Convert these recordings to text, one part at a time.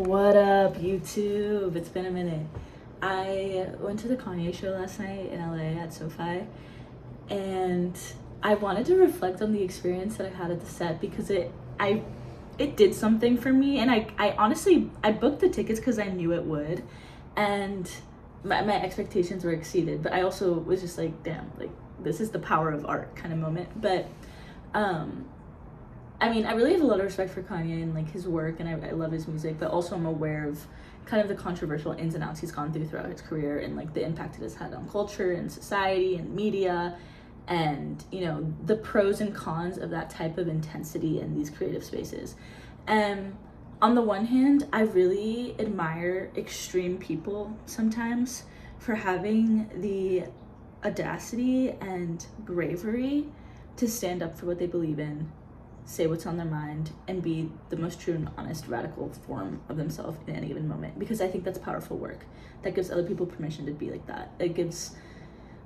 What up, YouTube? It's been a minute. I went to the Kanye show last night in LA at SoFi, and I wanted to reflect on the experience that I had at the set because it did something for me, and I honestly I booked the tickets because I knew it would, and my expectations were exceeded. But I also was just like, damn, like this is the power of art kind of moment. But I mean, I really have a lot of respect for Kanye and like his work, and I love his music, but also I'm aware of kind of the controversial ins and outs he's gone through throughout his career, and like the impact it has had on culture and society and media, and the pros and cons of that type of intensity in these creative spaces. And on the one hand, I really admire extreme people sometimes for having the audacity and bravery to stand up for what they believe in, say what's on their mind, and be the most true and honest radical form of themselves in any given moment, because I think that's powerful work that gives other people permission to be like that. It gives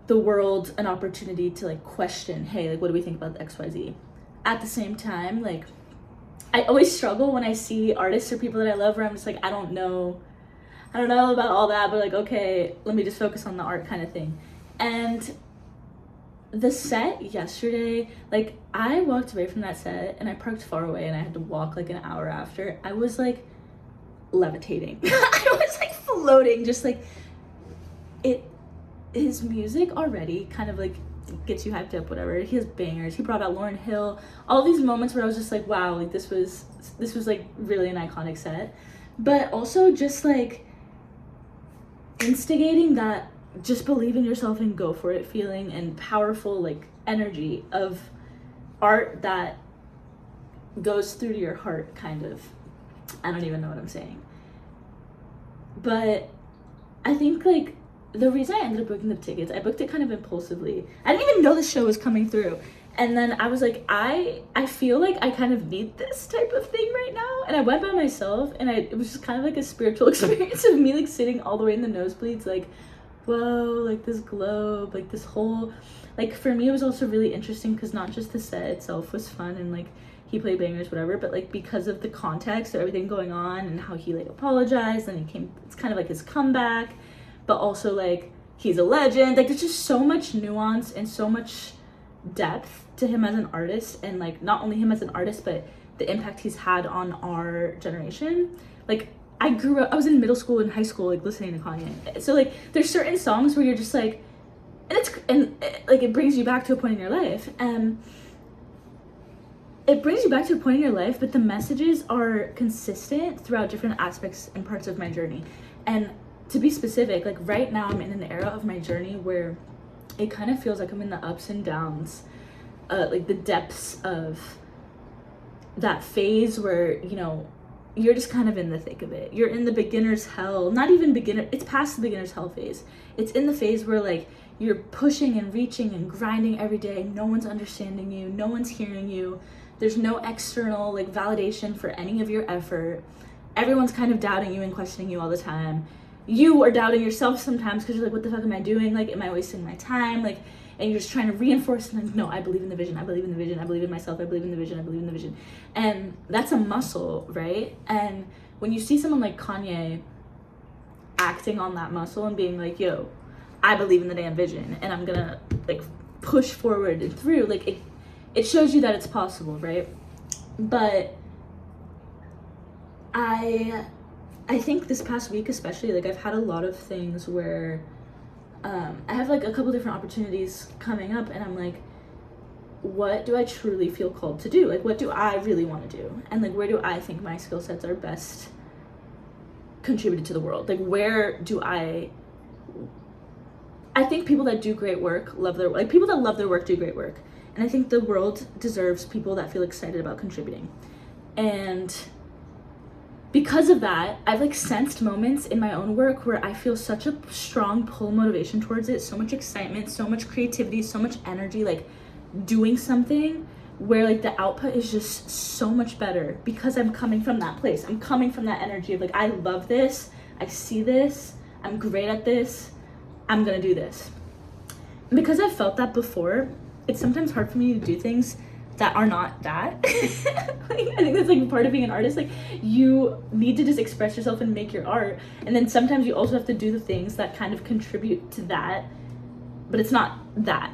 the world an opportunity to like question, hey, like what do we think about the XYZ. At the same time, like I always struggle when I see artists or people that I love where I'm just like, I don't know about all that, but like, okay, let me just focus on the art kind of thing. And the set yesterday, like I walked away from that set and I parked far away and I had to walk like an hour after. I was like levitating. I was like floating, just like his music already kind of like gets you hyped up, whatever. He has bangers. He brought out Lauryn Hill. All these moments where I was just like, wow, like this was like really an iconic set. But also just like instigating that just believe in yourself and go for it feeling, and powerful like energy of art that goes through to your heart, kind of. I don't even know what I'm saying. But I think like the reason I ended up booking the tickets, I booked it kind of impulsively. I didn't even know the show was coming through. And then I was like, I feel like I kind of need this type of thing right now. And I went by myself, and it was just kind of like a spiritual experience of me like sitting all the way in the nosebleeds, like, whoa, like this globe, like this whole, like for me it was also really interesting because not just the set itself was fun and like he played bangers, whatever, but like because of the context of everything going on and how he like apologized and it's kind of like his comeback, but also like he's a legend. Like there's just so much nuance and so much depth to him as an artist, and like not only him as an artist but the impact he's had on our generation. Like I was in middle school and high school like listening to Kanye, so like there's certain songs where you're just like, like it brings you back to a point in your life, and it brings you back to a point in your life, but the messages are consistent throughout different aspects and parts of my journey. And to be specific, like right now I'm in an era of my journey where it kind of feels like I'm in the ups and downs, like the depths of that phase where you're just kind of in the thick of it. You're in the beginner's hell. Not even beginner, it's past the beginner's hell phase. It's in the phase where like you're pushing and reaching and grinding every day. No one's understanding you. No one's hearing you. There's no external like validation for any of your effort. Everyone's kind of doubting you and questioning you all the time. You are doubting yourself sometimes because you're like, what the fuck am I doing? Like, am I wasting my time? Like, and you're just trying to reinforce and like, no, I believe in the vision. I believe in the vision. I believe in myself. I believe in the vision. I believe in the vision. And that's a muscle, right? And when you see someone like Kanye acting on that muscle and being like, yo, I believe in the damn vision and I'm gonna like push forward and through, like it shows you that it's possible, right? But I think this past week especially, like I've had a lot of things where I have like a couple different opportunities coming up, and I'm like, what do I truly feel called to do? Like, what do I really want to do? And like, where do I think my skill sets are best contributed to the world? Like, where do I think people that do great work people that love their work do great work. And I think the world deserves people that feel excited about contributing. And because of that, I've like sensed moments in my own work where I feel such a strong pull motivation towards it, so much excitement, so much creativity, so much energy, like doing something where like the output is just so much better because I'm coming from that place. I'm coming from that energy of like, I love this, I see this, I'm great at this, I'm gonna do this. And because I've felt that before, it's sometimes hard for me to do things that are not that. Like, I think that's like part of being an artist. Like, you need to just express yourself and make your art, and then sometimes you also have to do the things that kind of contribute to that, but it's not that.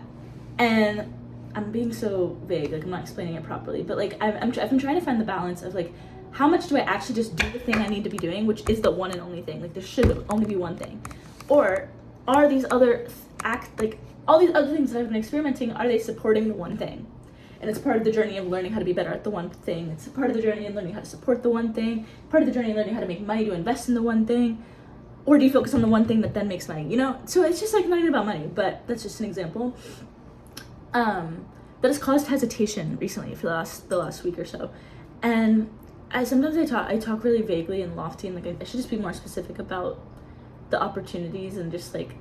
And I'm being so vague, like I'm not explaining it properly, but like I've been trying to find the balance of like, how much do I actually just do the thing I need to be doing, which is the one and only thing, like there should only be one thing, or are these other all these other things that I've been experimenting, are they supporting the one thing? And it's part of the journey of learning how to be better at the one thing. It's part of the journey of learning how to support the one thing, part of the journey of learning how to make money to invest in the one thing. Or do you focus on the one thing that then makes money, you know? So it's just like not even about money, but that's just an example. That has caused hesitation recently for the last week or so. And I talk really vaguely and lofty, and like I should just be more specific about the opportunities and just like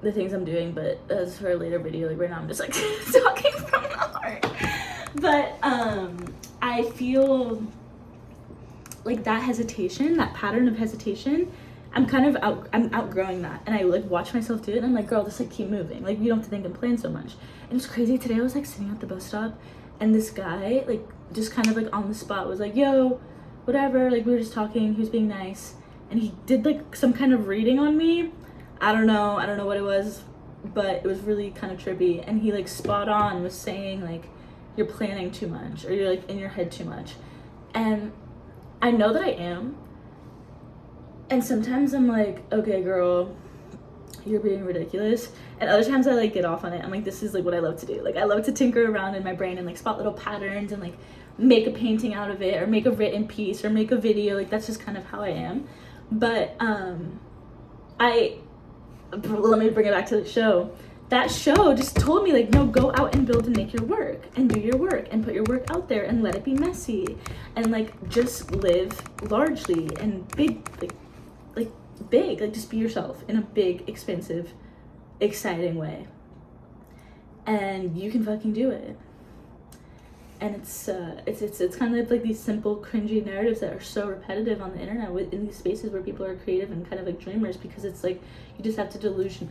the things I'm doing, but as for a later video, like right now I'm just like talking from the heart. But I feel like that hesitation, that pattern of hesitation, I'm outgrowing that, and I like watch myself do it, and I'm like, girl, just like keep moving, like you don't have to think and plan so much. And it's crazy, today I was like sitting at the bus stop, and this guy like just kind of like on the spot was like, yo, whatever, like we were just talking, he was being nice, and he did like some kind of reading on me. I don't know what it was, but it was really kind of trippy, and he like spot on was saying like, you're planning too much, or you're like in your head too much. And I know that I am, and sometimes I'm like, okay girl, you're being ridiculous, and other times I like get off on it. I'm like, this is like what I love to do. Like I love to tinker around in my brain and like spot little patterns and like make a painting out of it, or make a written piece, or make a video. Like that's just kind of how I am. But let me bring it back to the show. That show just told me like, no, go out and build and make your work and do your work and put your work out there and let it be messy and like just live largely and big, like just be yourself in a big, expensive, exciting way, and you can fucking do it. And it's kind of like these simple cringy narratives that are so repetitive on the internet in these spaces where people are creative and kind of like dreamers, because it's like you just have to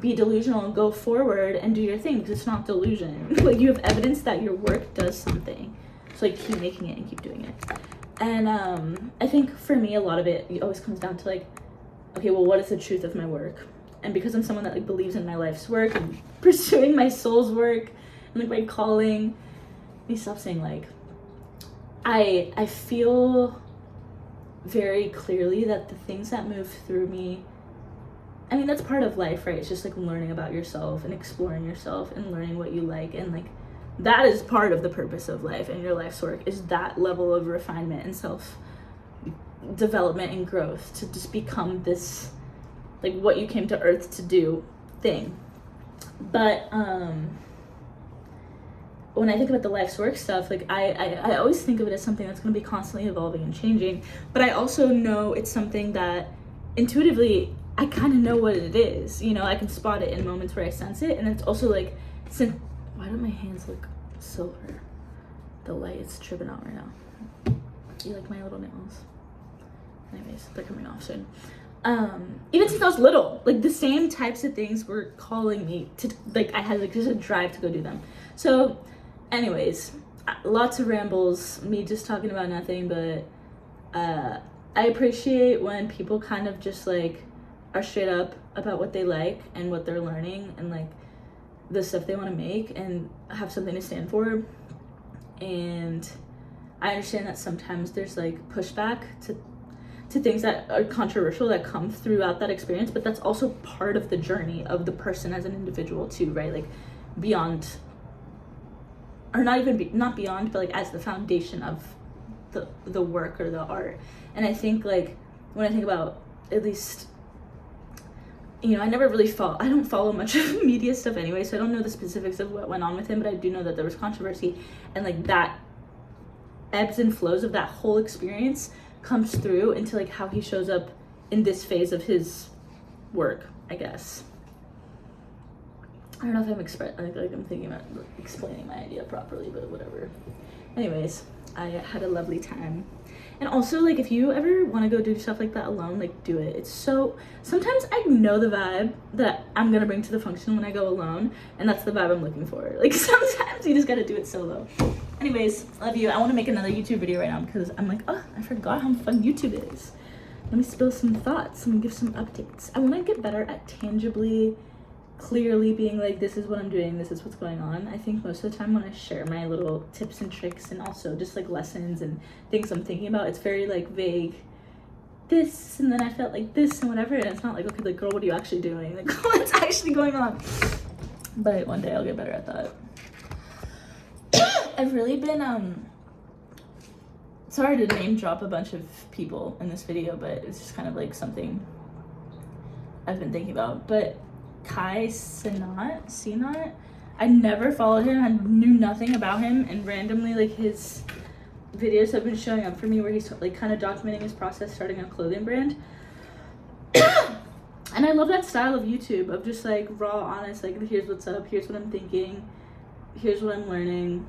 be delusional and go forward and do your thing, because it's not delusion. Like you have evidence that your work does something, so like keep making it and keep doing it. And I think for me a lot of it always comes down to like, okay, well, what is the truth of my work? And because I'm someone that like believes in my life's work and pursuing my soul's work and like my calling, let me stop saying like, I feel very clearly that the things that move through me, I mean, that's part of life, right? It's just like learning about yourself and exploring yourself and learning what you like, and like that is part of the purpose of life and your life's work, is that level of refinement and self development and growth to just become this like what you came to earth to do thing. But when I think about the life's work stuff, like I always think of it as something that's going to be constantly evolving and changing, but I also know it's something that intuitively I kind of know what it is, you know. I can spot it in moments where I sense it, and it's also like, why do my hands look silver? The light is tripping out right now. You like my little nails? Anyways, they're coming off soon. Even since I was little, like the same types of things were calling me to, like I had like just a drive to go do them. So anyways, lots of rambles, me just talking about nothing, but I appreciate when people kind of just like are straight up about what they like and what they're learning and like the stuff they want to make and have something to stand for. And I understand that sometimes there's like pushback to things that are controversial that come throughout that experience, but that's also part of the journey of the person as an individual too, right? Like beyond, or not beyond, but like as the foundation of the work or the art. And I think like when I think about, at least, you know, I don't follow much of media stuff anyway, so I don't know the specifics of what went on with him, but I do know that there was controversy, and like that ebbs and flows of that whole experience comes through into like how he shows up in this phase of his work, I guess. I don't know if I'm thinking about explaining my idea properly, but whatever. Anyways, I had a lovely time. And also, like, if you ever want to go do stuff like that alone, like, do it. It's so, sometimes I know the vibe that I'm gonna bring to the function when I go alone, and that's the vibe I'm looking for. Like, sometimes you just gotta do it solo. Anyways, love you. I want to make another YouTube video right now because I'm like, oh, I forgot how fun YouTube is. Let me spill some thoughts. Let me give some updates. I want to get better at tangibly, clearly being like, this is what I'm doing, this is what's going on. I think most of the time when I share my little tips and tricks and also just like lessons and things I'm thinking about, it's very like vague. This, and then I felt like this and whatever, and it's not like, okay, like, girl, what are you actually doing? Like, what's actually going on? But one day I'll get better at that. I've really been, sorry to name drop a bunch of people in this video, but it's just kind of like something I've been thinking about. But Kai Cenat, I never followed him, I knew nothing about him, and randomly like his videos have been showing up for me where he's like kind of documenting his process starting a clothing brand. And I love that style of YouTube of just like raw, honest, like, here's what's up, here's what I'm thinking, here's what I'm learning.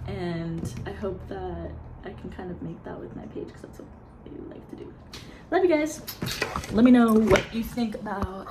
And I hope that I can kind of make that with my page because that's what I like to do. Love you guys. Let me know what you think about